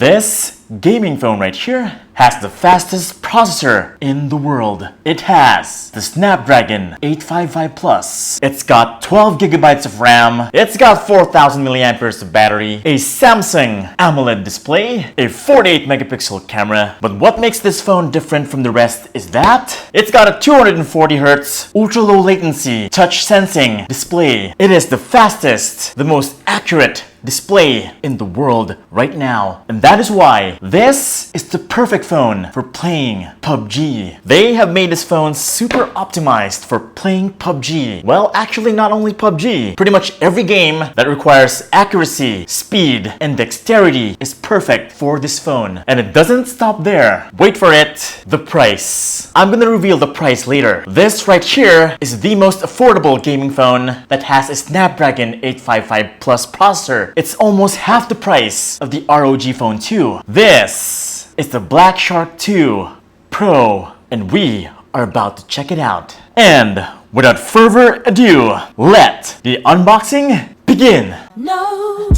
This gaming phone right here has the fastest processor in the world. It has the Snapdragon 855 Plus. It's got 12 gigabytes of RAM. It's got 4000 milliamperes of battery, a Samsung AMOLED display, a 48 megapixel camera. But what makes this phone different from the rest is that it's got a 240 Hz ultra low latency touch sensing display. It is the fastest, the most accurate display in the world right now. And that is why this is the perfect phone for playing PUBG. They have made this phone super optimized for playing PUBG. Well, actually not only PUBG. Pretty much every game that requires accuracy, speed, and dexterity is perfect for this phone. And it doesn't stop there. Wait for it, the price. I'm gonna reveal the price later. This right here is the most affordable gaming phone that has a Snapdragon 855 Plus processor. It's almost half the price of the ROG Phone 2. This is the Black Shark 2 Pro, and we are about to check it out. And without further ado, let the unboxing begin. No.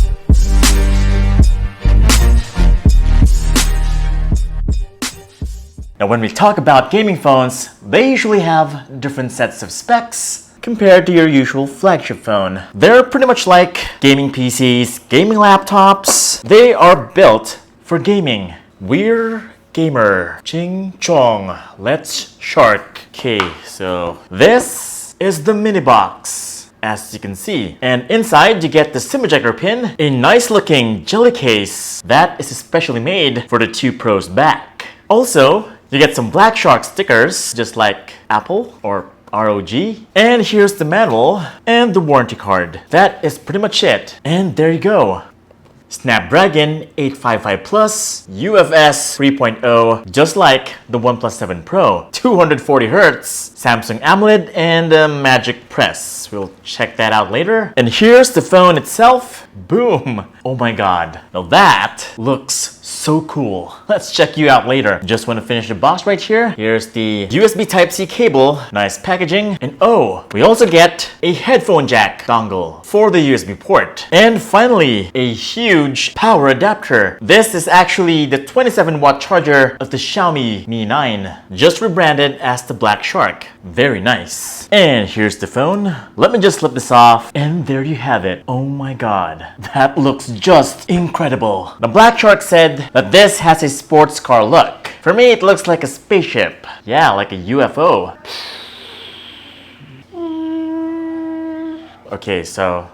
Now when we talk about gaming phones, they usually have different sets of specs compared to your usual flagship phone. They're pretty much like gaming PCs, gaming laptops. They are built for gaming. We're gamer. Ching chong. Let's shark. Okay, so this is the mini box, as you can see. And inside you get the SIM ejector pin, a nice looking jelly case that is especially made for the 2 Pro's back. Also, you get some Black Shark stickers, just like Apple or ROG. And here's the manual and the warranty card. That is pretty much it. And there you go. Snapdragon 855 Plus, UFS 3.0, just like the OnePlus 7 Pro. 240 Hz, Samsung AMOLED, and a Magic Press. We'll check that out later. And here's the phone itself. Boom! Oh my god. Now that looks so cool. Let's check you out later. Just want to finish the box right here. Here's the USB Type-C cable. Nice packaging. And oh, we also get a headphone jack dongle for the USB port. And finally, a huge power adapter. This is actually the 27-watt charger of the Xiaomi Mi 9, just rebranded as the Black Shark. Very nice. And here's the phone. Let me just slip this off. And there you have it. Oh my god. That looks just incredible. The Black Shark said that this has a sports car look. For me, it looks like a spaceship. Yeah, like a UFO. Okay, so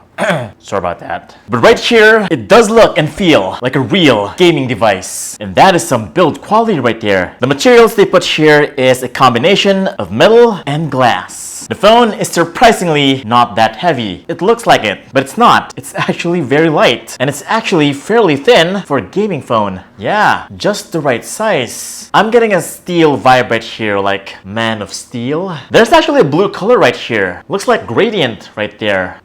sorry about that. But right here, it does look and feel like a real gaming device. And that is some build quality right there. The materials they put here is a combination of metal and glass. The phone is surprisingly not that heavy. It looks like it, but it's not. It's actually very light. And it's actually fairly thin for a gaming phone. Yeah, just the right size. I'm getting a steel vibe right here, like Man of Steel. There's actually a blue color right here. Looks like gradient right there.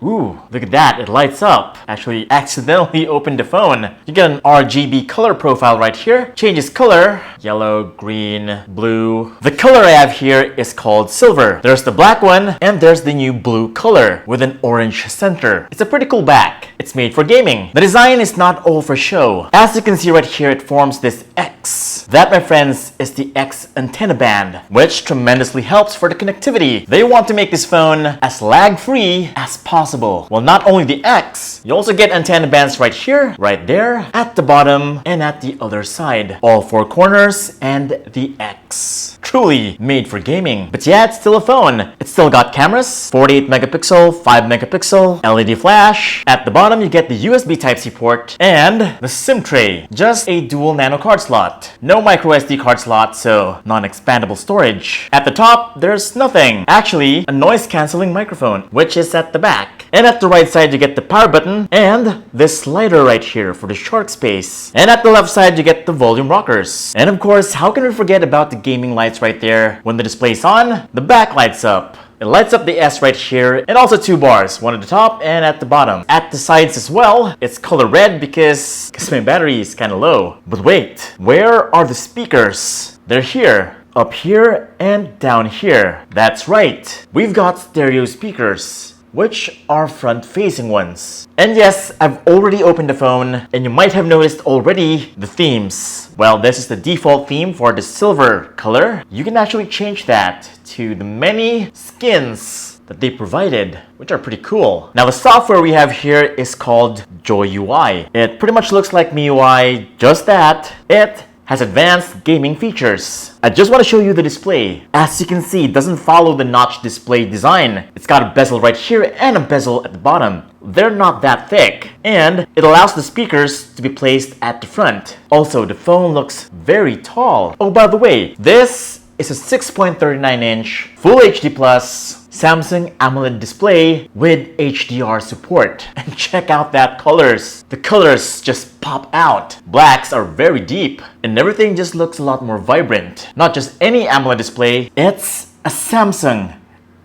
Ooh, look at that, it lights up. Actually accidentally opened the phone. You get an RGB color profile right here. Changes color, yellow, green, blue. The color I have here is called silver. There's the black one, and there's the new blue color with an orange center. It's a pretty cool back. It's made for gaming. The design is not all for show. As you can see right here, it forms this X. That, my friends, is the X antenna band, which tremendously helps for the connectivity. They want to make this phone as lag-free as possible. Well, not only the X, you also get antenna bands right here, right there, at the bottom, and at the other side. All 4 corners and the X. Truly made for gaming. But yeah, it's still a phone. It's still got cameras, 48 megapixel, 5 megapixel, LED flash. At the bottom, you get the USB Type-C port and the SIM tray. Just a dual nano card slot. No micro SD card slot, so non-expandable storage. At the top, there's nothing. Actually, a noise cancelling microphone, which is at the back. And at the right side, you get the power button and this slider right here for the shark space. And at the left side, you get the volume rockers. And of course, how can we forget about the gaming lights right there? When the display's on, the back lights up. It lights up the S right here, and also 2 bars, one at the top and at the bottom. At the sides as well, it's color red because my battery is kind of low. But wait, where are the speakers? They're here. Up here and down here. That's right. We've got stereo speakers. which are front-facing ones. And yes, I've already opened the phone, and you might have noticed already the themes. Well, this is the default theme for the silver color. You can actually change that to the many skins that they provided, which are pretty cool. Now the software we have here is called Joy UI. It pretty much looks like MIUI, just that it has advanced gaming features. I just want to show you the display. As you can see, it doesn't follow the notch display design. It's got a bezel right here and a bezel at the bottom. They're not that thick, and it allows the speakers to be placed at the front. Also, the phone looks very tall. Oh, by the way, this is a 6.39-inch Full HD Plus Samsung AMOLED display with HDR support. And check out that colors. The colors just pop out. Blacks are very deep, and everything just looks a lot more vibrant. Not just any AMOLED display, it's a Samsung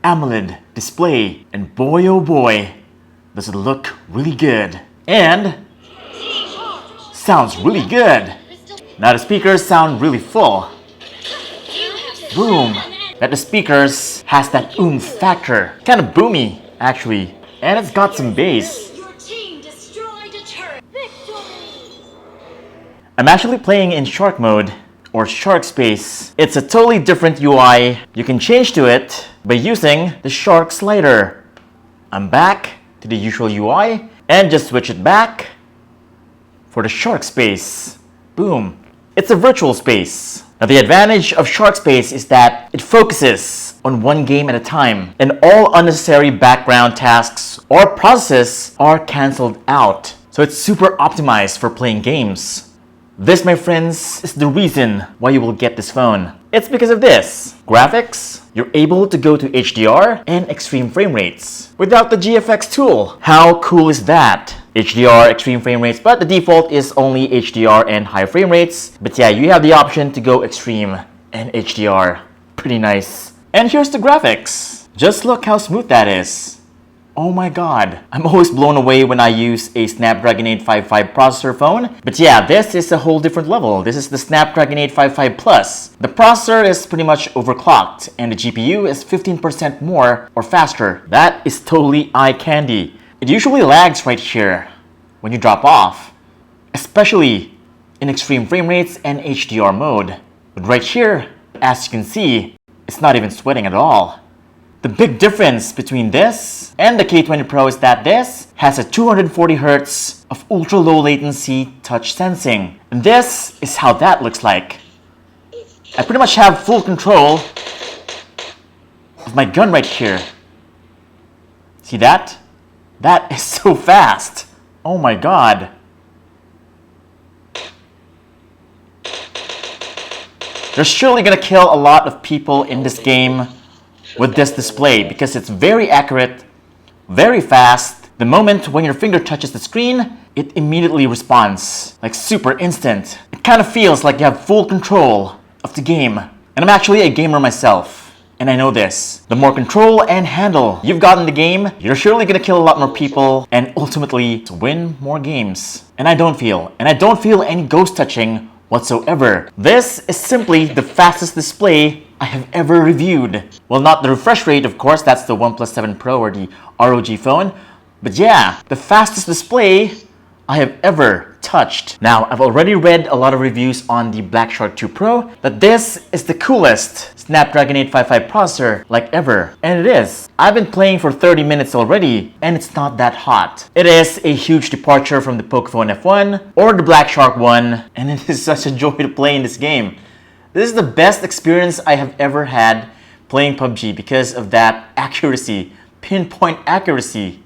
AMOLED display. And boy oh boy, does it look really good. And sounds really good. Now the speakers sound really full. Boom. That the speakers has that oomph factor. Kind of boomy, actually. And it's got some bass. I'm actually playing in shark mode, or shark space. It's a totally different UI. You can change to it by using the shark slider. I'm back to the usual UI, and just switch it back for the shark space. Boom. It's a virtual space. Now the advantage of Shark Space is that it focuses on one game at a time, and all unnecessary background tasks or processes are cancelled out. So it's super optimized for playing games. This, my friends, is the reason why you will get this phone. It's because of this. Graphics, you're able to go to HDR and extreme frame rates without the GFX tool. How cool is that? HDR, extreme frame rates, but the default is only HDR and high frame rates. But yeah, you have the option to go extreme and HDR. Pretty nice. And here's the graphics. Just look how smooth that is. Oh my god. I'm always blown away when I use a Snapdragon 855 processor phone. But yeah, this is a whole different level. This is the Snapdragon 855 Plus. The processor is pretty much overclocked, and the GPU is 15% more or faster. That is totally eye candy. It usually lags right here when you drop off, especially in extreme frame rates and HDR mode. But right here, as you can see, it's not even sweating at all. The big difference between this and the K20 Pro is that this has a 240 Hz of ultra low latency touch sensing. And this is how that looks like. I pretty much have full control of my gun right here. See that? That is so fast. Oh my god. They're surely gonna kill a lot of people in this game with this display because it's very accurate, very fast. The moment when your finger touches the screen, it immediately responds, like super instant. It kind of feels like you have full control of the game. And I'm actually a gamer myself, and I know this. The more control and handle you've got in the game, you're surely gonna kill a lot more people and ultimately win more games. And I don't feel any ghost touching whatsoever. This is simply the fastest display I have ever reviewed. Well, not the refresh rate, of course, that's the OnePlus 7 Pro or the ROG phone. But yeah, the fastest display I have ever touched. Now, I've already read a lot of reviews on the Black Shark 2 Pro that this is the coolest Snapdragon 855 processor like ever. And it is. I've been playing for 30 minutes already, and it's not that hot. It is a huge departure from the Pocophone F1 or the Black Shark 1, and it is such a joy to play in this game. This is the best experience I have ever had playing PUBG because of that accuracy, pinpoint accuracy.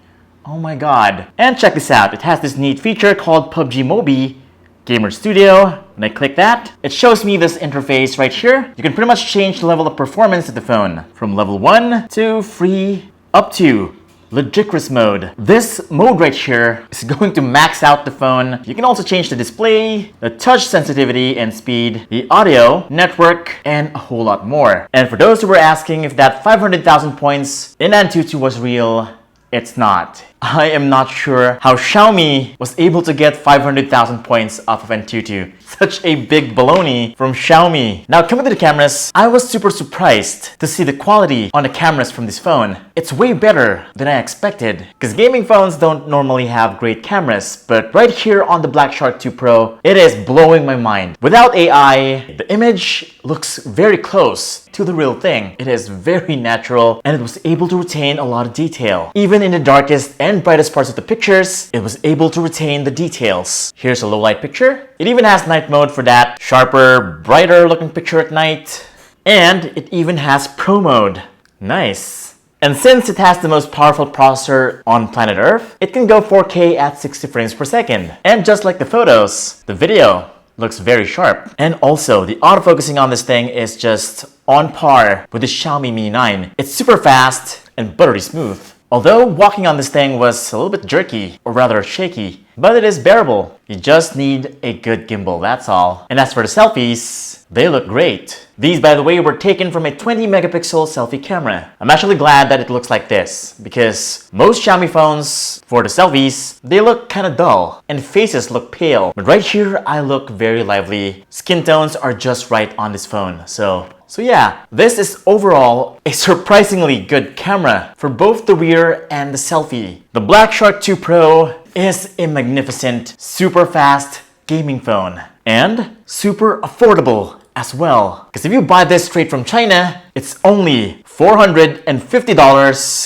Oh my god. And check this out, it has this neat feature called PUBG Mobi Gamer Studio. When I click that, it shows me this interface right here. You can pretty much change the level of performance of the phone from level 1 to free up to ludicrous mode. This mode right here is going to max out the phone. You can also change the display, the touch sensitivity and speed, the audio, network, and a whole lot more. And for those who were asking if that 500,000 points in Antutu was real, it's not. I am not sure how Xiaomi was able to get 500,000 points off of Antutu. Such a big baloney from Xiaomi. Now coming to the cameras, I was super surprised to see the quality on the cameras from this phone. It's way better than I expected, because gaming phones don't normally have great cameras, but right here on the Black Shark 2 Pro, it is blowing my mind. Without AI, the image looks very close to the real thing. It is very natural and it was able to retain a lot of detail. Even in the darkest and brightest parts of the pictures, it was able to retain the details. Here's a low light picture. It even has night mode for that sharper, brighter looking picture at night. And it even has Pro mode. Nice. And since it has the most powerful processor on planet Earth, it can go 4K at 60 frames per second. And just like the photos, the video looks very sharp. And also, the autofocusing on this thing is just on par with the Xiaomi Mi 9. It's super fast and buttery smooth. Although walking on this thing was a little bit jerky, or rather shaky, but it is bearable. You just need a good gimbal, that's all. And as for the selfies, they look great. These, by the way, were taken from a 20 megapixel selfie camera. I'm actually glad that it looks like this, because most Xiaomi phones, for the selfies, they look kinda dull, and faces look pale. But right here, I look very lively. Skin tones are just right on this phone, so yeah, this is overall a surprisingly good camera for both the rear and the selfie. The Black Shark 2 Pro is a magnificent, super fast gaming phone and super affordable as well. Because if you buy this straight from China, it's only $450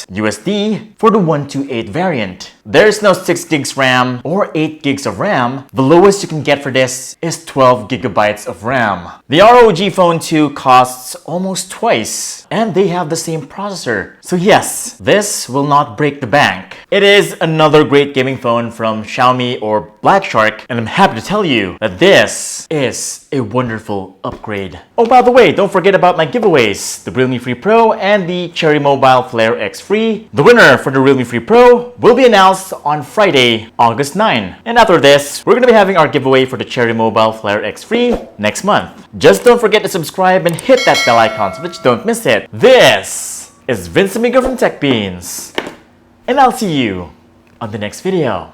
USD for the 128 variant. There's no 6 gigs RAM or 8 gigs of RAM. The lowest you can get for this is 12 gigabytes of RAM. The ROG Phone 2 costs almost twice, and they have the same processor. So yes, this will not break the bank. It is another great gaming phone from Xiaomi or Black Shark, and I'm happy to tell you that this is a wonderful upgrade. Oh, by the way, don't forget about my giveaways, the Realme Free Pro and the Cherry Mobile Flare X Free. The winner for the Realme Free Pro will be announced on Friday, August 9. And after this, we're going to be having our giveaway for the Cherry Mobile Flare X Free next month. Just don't forget to subscribe and hit that bell icon so that you don't miss it. This is Vince Amigo from TechBeans, and I'll see you on the next video.